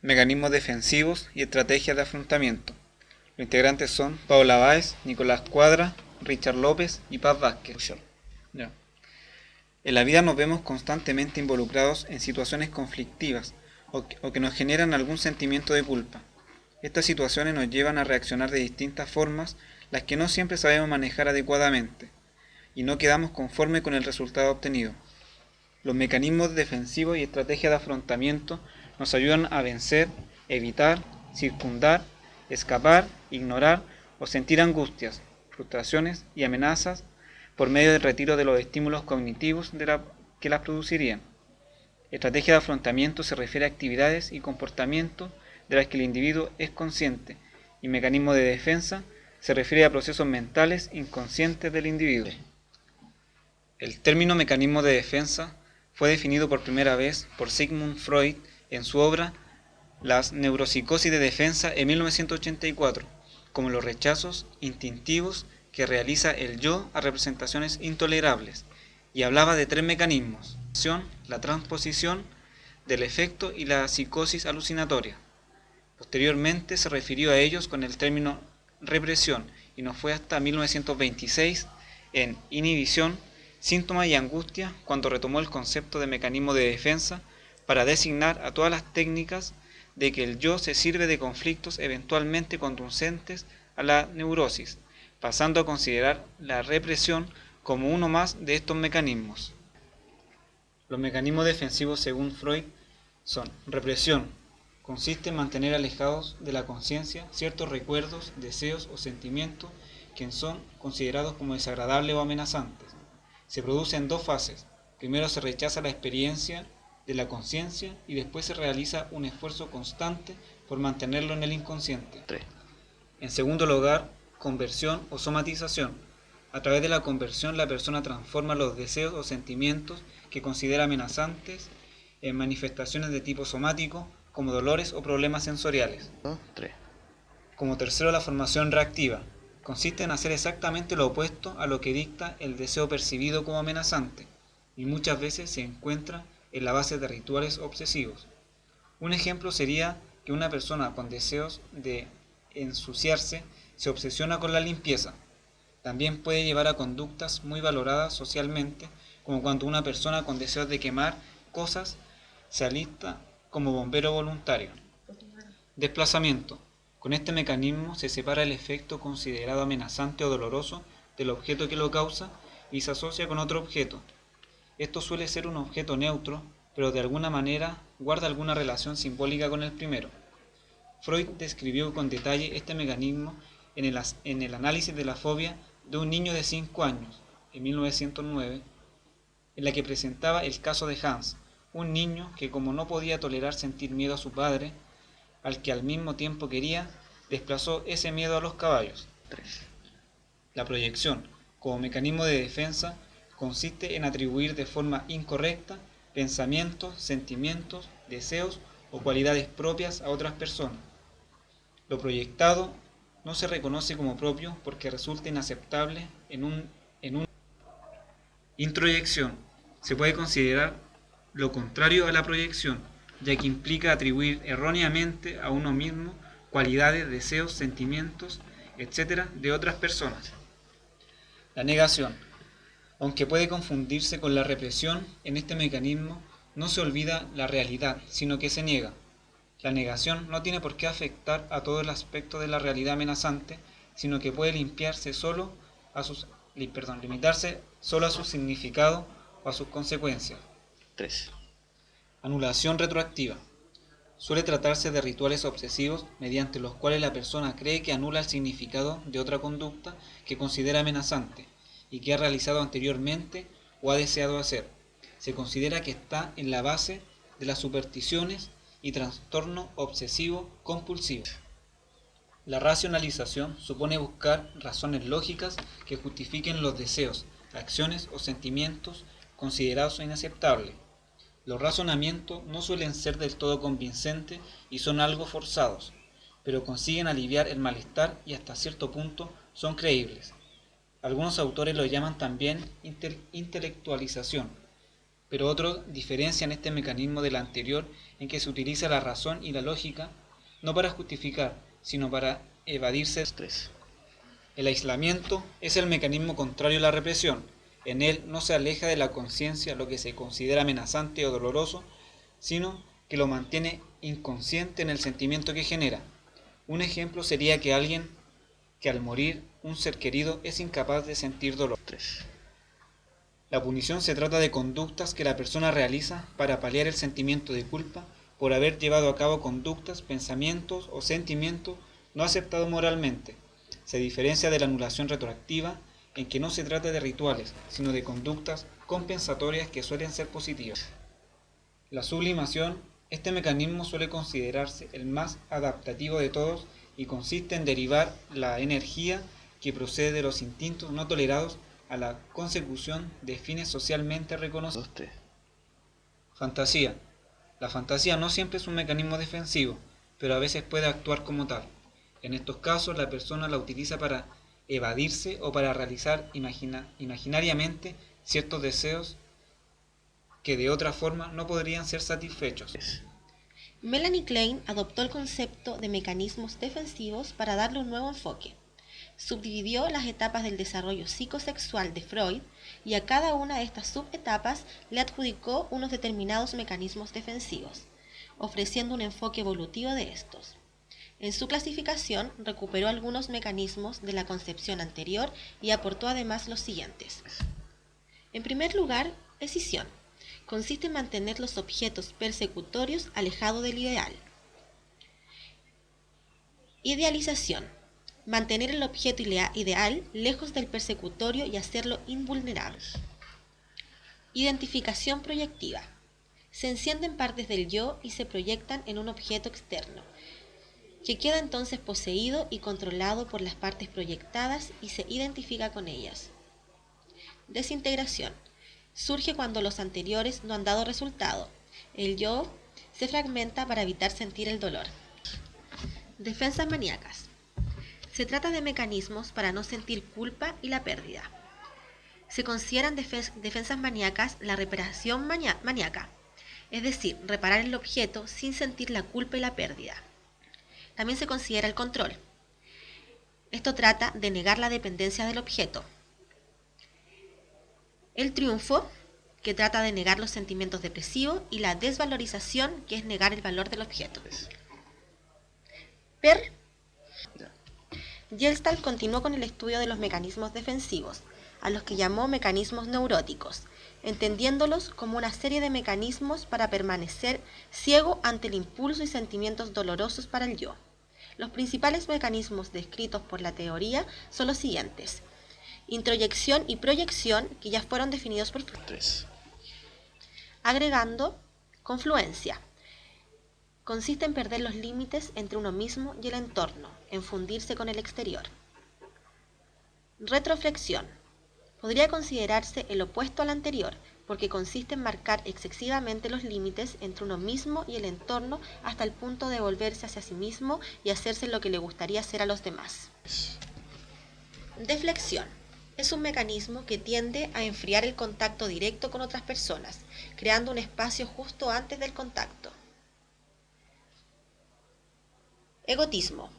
Mecanismos defensivos y estrategias de afrontamiento. Los integrantes son Paola Báez, Nicolás Cuadra, Richard López y Paz Vázquez. Ya. En la vida nos vemos constantemente involucrados en situaciones conflictivas o que nos generan algún sentimiento de culpa. Estas situaciones nos llevan a reaccionar de distintas formas, las que no siempre sabemos manejar adecuadamente, y no quedamos conformes con el resultado obtenido. Los mecanismos defensivos y estrategias de afrontamiento nos ayudan a vencer, evitar, circundar, escapar, ignorar o sentir angustias, frustraciones y amenazas por medio del retiro de los estímulos cognitivos que las producirían. Estrategia de afrontamiento se refiere a actividades y comportamientos de las que el individuo es consciente, y mecanismo de defensa se refiere a procesos mentales inconscientes del individuo. El término mecanismo de defensa fue definido por primera vez por Sigmund Freud en su obra Las neuropsicosis de defensa en 1984, como los rechazos instintivos que realiza el yo a representaciones intolerables, y hablaba de tres mecanismos: la transposición del efecto y la psicosis alucinatoria. Posteriormente se refirió a ellos con el término represión, y no fue hasta 1926 en Inhibición, Síntomas y Angustia cuando retomó el concepto de mecanismo de defensa para designar a todas las técnicas de que el yo se sirve de conflictos eventualmente conducentes a la neurosis, pasando a considerar la represión como uno más de estos mecanismos. Los mecanismos defensivos, según Freud, son represión. Consiste en mantener alejados de la conciencia ciertos recuerdos, deseos o sentimientos que son considerados como desagradables o amenazantes. Se produce en dos fases. Primero se rechaza la experiencia de la conciencia y después se realiza un esfuerzo constante por mantenerlo en el inconsciente. 3. En segundo lugar, conversión o somatización. A través de la conversión la persona transforma los deseos o sentimientos que considera amenazantes en manifestaciones de tipo somático, como dolores o problemas sensoriales. 3. Como tercero, la formación reactiva. Consiste en hacer exactamente lo opuesto a lo que dicta el deseo percibido como amenazante, y muchas veces se encuentra en la base de rituales obsesivos. Un ejemplo sería que una persona con deseos de ensuciarse se obsesiona con la limpieza. También puede llevar a conductas muy valoradas socialmente, como cuando una persona con deseos de quemar cosas se alista como bombero voluntario. Desplazamiento. Con este mecanismo se separa el efecto considerado amenazante o doloroso del objeto que lo causa y se asocia con otro objeto. Esto suele ser un objeto neutro, pero de alguna manera guarda alguna relación simbólica con el primero. Freud describió con detalle este mecanismo en el análisis de la fobia de un niño de 5 años, en 1909, en la que presentaba el caso de Hans, un niño que, como no podía tolerar sentir miedo a su padre, al que al mismo tiempo quería, desplazó ese miedo a los caballos. 3. La proyección, como mecanismo de defensa, consiste en atribuir de forma incorrecta pensamientos, sentimientos, deseos o cualidades propias a otras personas. Lo proyectado no se reconoce como propio porque resulta inaceptable en un introyección. Se puede considerar lo contrario a la proyección, ya que implica atribuir erróneamente a uno mismo cualidades, deseos, sentimientos, etc. de otras personas. La negación. Aunque puede confundirse con la represión, en este mecanismo no se olvida la realidad, sino que se niega. La negación no tiene por qué afectar a todo el aspecto de la realidad amenazante, sino que puede limitarse solo a su significado o a sus consecuencias. 3. Anulación retroactiva. Suele tratarse de rituales obsesivos mediante los cuales la persona cree que anula el significado de otra conducta que considera amenazante y que ha realizado anteriormente o ha deseado hacer. Se considera que está en la base de las supersticiones y trastorno obsesivo compulsivo. La racionalización supone buscar razones lógicas que justifiquen los deseos, acciones o sentimientos considerados inaceptables. Los razonamientos no suelen ser del todo convincentes y son algo forzados, pero consiguen aliviar el malestar y hasta cierto punto son creíbles. Algunos autores lo llaman también intelectualización. pero otros diferencian este mecanismo del anterior en que se utiliza la razón y la lógica no para justificar, sino para evadirse del estrés. El aislamiento es el mecanismo contrario a la represión. En él no se aleja de la conciencia lo que se considera amenazante o doloroso, sino que lo mantiene inconsciente en el sentimiento que genera. Un ejemplo sería que alguien que al morir un ser querido es incapaz de sentir dolor. La punición se trata de conductas que la persona realiza para paliar el sentimiento de culpa por haber llevado a cabo conductas, pensamientos o sentimientos no aceptados moralmente. Se diferencia de la anulación retroactiva, en que no se trata de rituales, sino de conductas compensatorias que suelen ser positivas. La sublimación, este mecanismo suele considerarse el más adaptativo de todos y consiste en derivar la energía que procede de los instintos no tolerados a la consecución de fines socialmente reconocidos. Fantasía. La fantasía no siempre es un mecanismo defensivo, pero a veces puede actuar como tal. En estos casos, la persona la utiliza para evadirse o para realizar imaginariamente ciertos deseos que de otra forma no podrían ser satisfechos. Melanie Klein adoptó el concepto de mecanismos defensivos para darle un nuevo enfoque. Subdividió las etapas del desarrollo psicosexual de Freud y a cada una de estas subetapas le adjudicó unos determinados mecanismos defensivos, ofreciendo un enfoque evolutivo de estos. En su clasificación recuperó algunos mecanismos de la concepción anterior y aportó además los siguientes. En primer lugar, escisión. Consiste en mantener los objetos persecutorios alejados del ideal. Idealización. Mantener el objeto ideal lejos del persecutorio y hacerlo invulnerable. Identificación proyectiva. Se encienden partes del yo y se proyectan en un objeto externo, que queda entonces poseído y controlado por las partes proyectadas y se identifica con ellas. Desintegración. Surge cuando los anteriores no han dado resultado. El yo se fragmenta para evitar sentir el dolor. Defensas maníacas. Se trata de mecanismos para no sentir culpa y la pérdida. Se consideran defensas maníacas la reparación maníaca, es decir, reparar el objeto sin sentir la culpa y la pérdida. También se considera el control. Esto trata de negar la dependencia del objeto. El triunfo, que trata de negar los sentimientos depresivos, y la desvalorización, que es negar el valor del objeto. Gestalt continuó con el estudio de los mecanismos defensivos, a los que llamó mecanismos neuróticos, entendiéndolos como una serie de mecanismos para permanecer ciego ante el impulso y sentimientos dolorosos para el yo. Los principales mecanismos descritos por la teoría son los siguientes: introyección y proyección, que ya fueron definidos por Freud. Agregando, confluencia. Consiste en perder los límites entre uno mismo y el entorno, en fundirse con el exterior. Retroflexión. Podría considerarse el opuesto al anterior, porque consiste en marcar excesivamente los límites entre uno mismo y el entorno hasta el punto de volverse hacia sí mismo y hacerse lo que le gustaría hacer a los demás. Deflexión. Es un mecanismo que tiende a enfriar el contacto directo con otras personas, creando un espacio justo antes del contacto. Egotismo.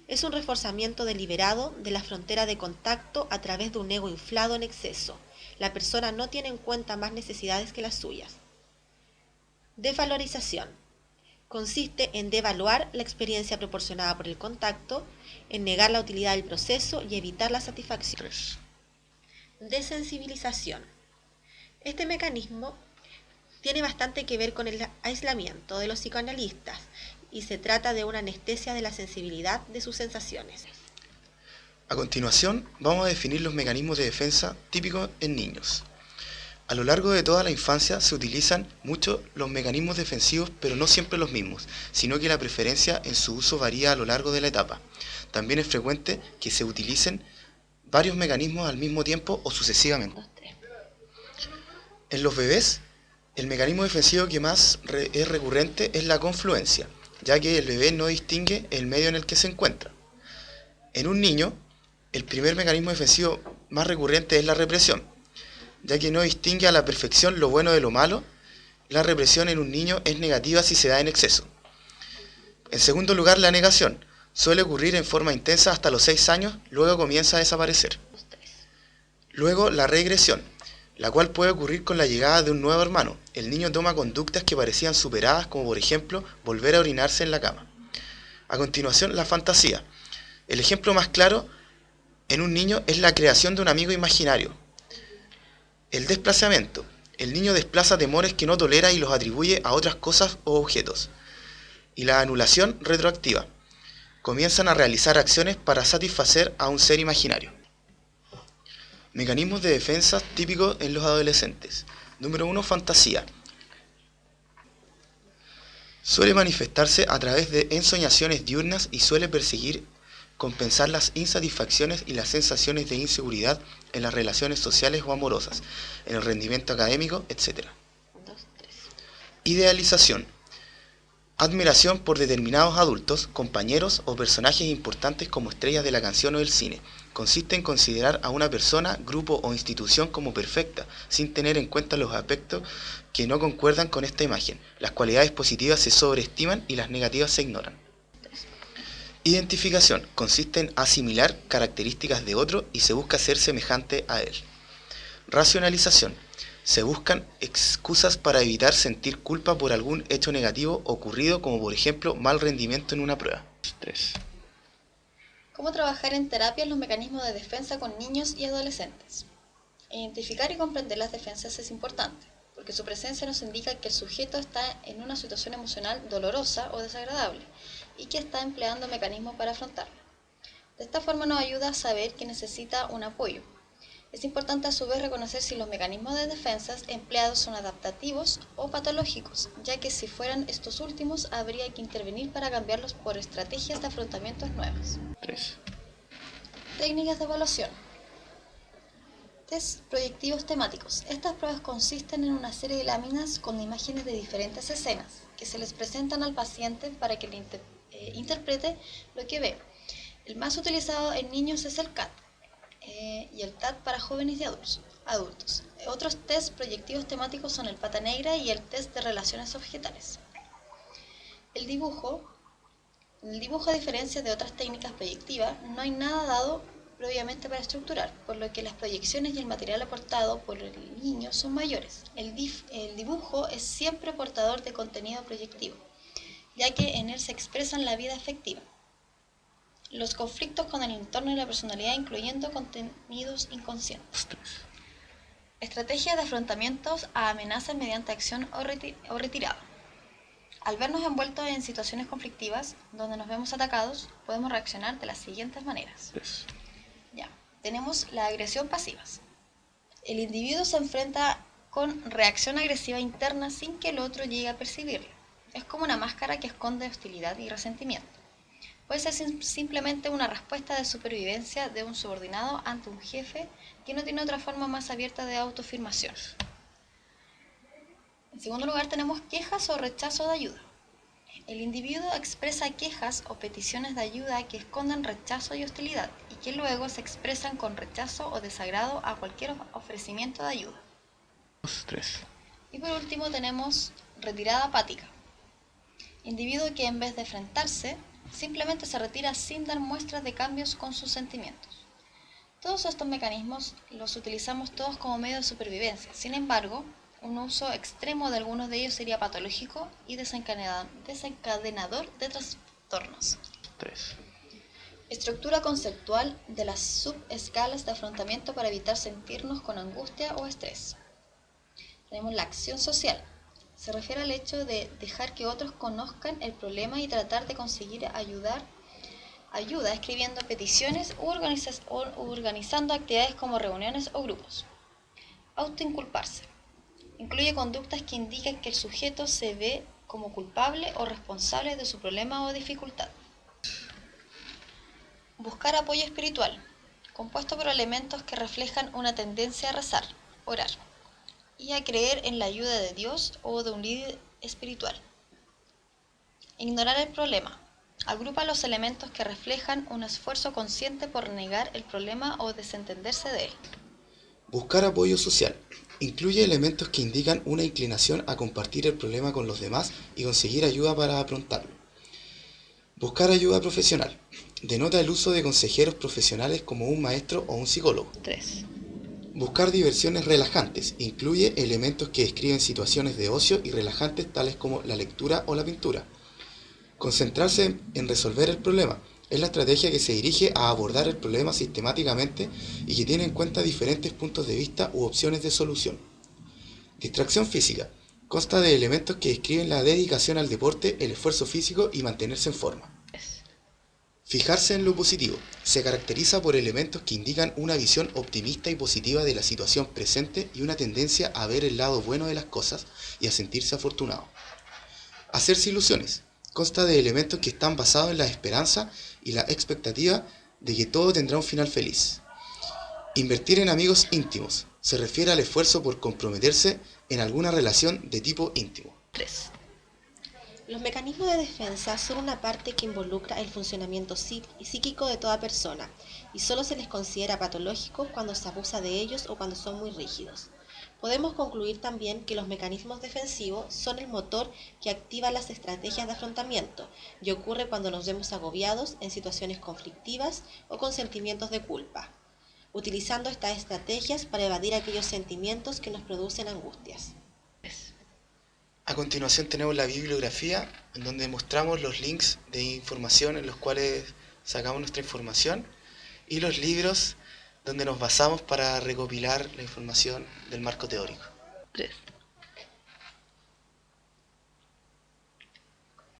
Es un reforzamiento deliberado de la frontera de contacto a través de un ego inflado en exceso. La persona no tiene en cuenta más necesidades que las suyas. Desvalorización. Consiste en devaluar la experiencia proporcionada por el contacto, en negar la utilidad del proceso y evitar la satisfacción. Desensibilización. Este mecanismo tiene bastante que ver con el aislamiento de los psicoanalistas y se trata de una anestesia de la sensibilidad de sus sensaciones. A continuación, vamos a definir los mecanismos de defensa típicos en niños. A lo largo de toda la infancia se utilizan mucho los mecanismos defensivos, pero no siempre los mismos, sino que la preferencia en su uso varía a lo largo de la etapa. También es frecuente que se utilicen varios mecanismos al mismo tiempo o sucesivamente. En los bebés, el mecanismo defensivo que más es recurrente es la confluencia, ya que el bebé no distingue el medio en el que se encuentra. En un niño, el primer mecanismo defensivo más recurrente es la represión, ya que no distingue a la perfección lo bueno de lo malo. La represión en un niño es negativa si se da en exceso. En segundo lugar, la negación. Suele ocurrir en forma intensa hasta los 6 años, luego comienza a desaparecer. Luego, la regresión, la cual puede ocurrir con la llegada de un nuevo hermano. El niño toma conductas que parecían superadas, como por ejemplo, volver a orinarse en la cama. A continuación, la fantasía. El ejemplo más claro en un niño es la creación de un amigo imaginario. El desplazamiento. El niño desplaza temores que no tolera y los atribuye a otras cosas o objetos. Y la anulación retroactiva. Comienzan a realizar acciones para satisfacer a un ser imaginario. Mecanismos de defensa típicos en los adolescentes. Número 1. Fantasía. Suele manifestarse a través de ensoñaciones diurnas y suele perseguir compensar las insatisfacciones y las sensaciones de inseguridad en las relaciones sociales o amorosas, en el rendimiento académico, etc. Idealización. Admiración por determinados adultos, compañeros o personajes importantes como estrellas de la canción o del cine. Consiste en considerar a una persona, grupo o institución como perfecta, sin tener en cuenta los aspectos que no concuerdan con esta imagen. Las cualidades positivas se sobreestiman y las negativas se ignoran. Identificación. Consiste en asimilar características de otro y se busca ser semejante a él. Racionalización. Se buscan excusas para evitar sentir culpa por algún hecho negativo ocurrido, como por ejemplo mal rendimiento en una prueba. 3. ¿Cómo trabajar en terapia los mecanismos de defensa con niños y adolescentes? Identificar y comprender las defensas es importante, porque su presencia nos indica que el sujeto está en una situación emocional dolorosa o desagradable y que está empleando mecanismos para afrontarla. De esta forma nos ayuda a saber que necesita un apoyo. Es importante a su vez reconocer si los mecanismos de defensas empleados son adaptativos o patológicos, ya que si fueran estos últimos habría que intervenir para cambiarlos por estrategias de afrontamientos nuevas. 3. Técnicas de evaluación. Test proyectivos temáticos. Estas pruebas consisten en una serie de láminas con imágenes de diferentes escenas que se les presentan al paciente para que interprete lo que ve. El más utilizado en niños es el CAT y el TAT para jóvenes y adultos. Otros test proyectivos temáticos son el pata negra y el test de relaciones objetales. El dibujo, a diferencia de otras técnicas proyectivas, no hay nada dado previamente para estructurar, por lo que las proyecciones y el material aportado por el niño son mayores. El dibujo es siempre portador de contenido proyectivo, ya que en él se expresan la vida afectiva, los conflictos con el entorno y la personalidad, incluyendo contenidos inconscientes. Estrategias de afrontamientos a amenazas mediante acción o retirada. Al vernos envueltos en situaciones conflictivas donde nos vemos atacados, podemos reaccionar de las siguientes maneras. Tenemos la agresión pasiva. El individuo se enfrenta con reacción agresiva interna sin que el otro llegue a percibirla. Es como una máscara que esconde hostilidad y resentimiento. Puede ser simplemente una respuesta de supervivencia de un subordinado ante un jefe que no tiene otra forma más abierta de autoafirmación. En segundo lugar, tenemos quejas o rechazo de ayuda. El individuo expresa quejas o peticiones de ayuda que esconden rechazo y hostilidad y que luego se expresan con rechazo o desagrado a cualquier ofrecimiento de ayuda. 3. Y por último tenemos retirada apática. Individuo que en vez de enfrentarse, simplemente se retira sin dar muestras de cambios con sus sentimientos. Todos estos mecanismos los utilizamos todos como medio de supervivencia. Sin embargo, un uso extremo de algunos de ellos sería patológico y desencadenador de trastornos. 3. Estructura conceptual de las subescalas de afrontamiento para evitar sentirnos con angustia o estrés. Tenemos la acción social. Se refiere al hecho de dejar que otros conozcan el problema y tratar de conseguir ayuda escribiendo peticiones o organizando actividades como reuniones o grupos. Autoinculparse. Incluye conductas que indican que el sujeto se ve como culpable o responsable de su problema o dificultad. Buscar apoyo espiritual, compuesto por elementos que reflejan una tendencia a rezar, orar, y a creer en la ayuda de Dios o de un líder espiritual. Ignorar el problema. Agrupa los elementos que reflejan un esfuerzo consciente por negar el problema o desentenderse de él. Buscar apoyo social. Incluye elementos que indican una inclinación a compartir el problema con los demás y conseguir ayuda para afrontarlo. Buscar ayuda profesional. Denota el uso de consejeros profesionales como un maestro o un psicólogo. 3. Buscar diversiones relajantes. Incluye elementos que describen situaciones de ocio y relajantes tales como la lectura o la pintura. Concentrarse en resolver el problema. Es la estrategia que se dirige a abordar el problema sistemáticamente y que tiene en cuenta diferentes puntos de vista u opciones de solución. Distracción física. Consta de elementos que describen la dedicación al deporte, el esfuerzo físico y mantenerse en forma. Fijarse en lo positivo. Se caracteriza por elementos que indican una visión optimista y positiva de la situación presente y una tendencia a ver el lado bueno de las cosas y a sentirse afortunado. Hacerse ilusiones. Consta de elementos que están basados en la esperanza y la expectativa de que todo tendrá un final feliz. Invertir en amigos íntimos. Se refiere al esfuerzo por comprometerse en alguna relación de tipo íntimo. 3. Los mecanismos de defensa son una parte que involucra el funcionamiento psíquico de toda persona y solo se les considera patológicos cuando se abusa de ellos o cuando son muy rígidos. Podemos concluir también que los mecanismos defensivos son el motor que activa las estrategias de afrontamiento y ocurre cuando nos vemos agobiados en situaciones conflictivas o con sentimientos de culpa, utilizando estas estrategias para evadir aquellos sentimientos que nos producen angustias. A continuación tenemos la bibliografía, en donde mostramos los links de información en los cuales sacamos nuestra información y los libros donde nos basamos para recopilar la información del marco teórico. 3.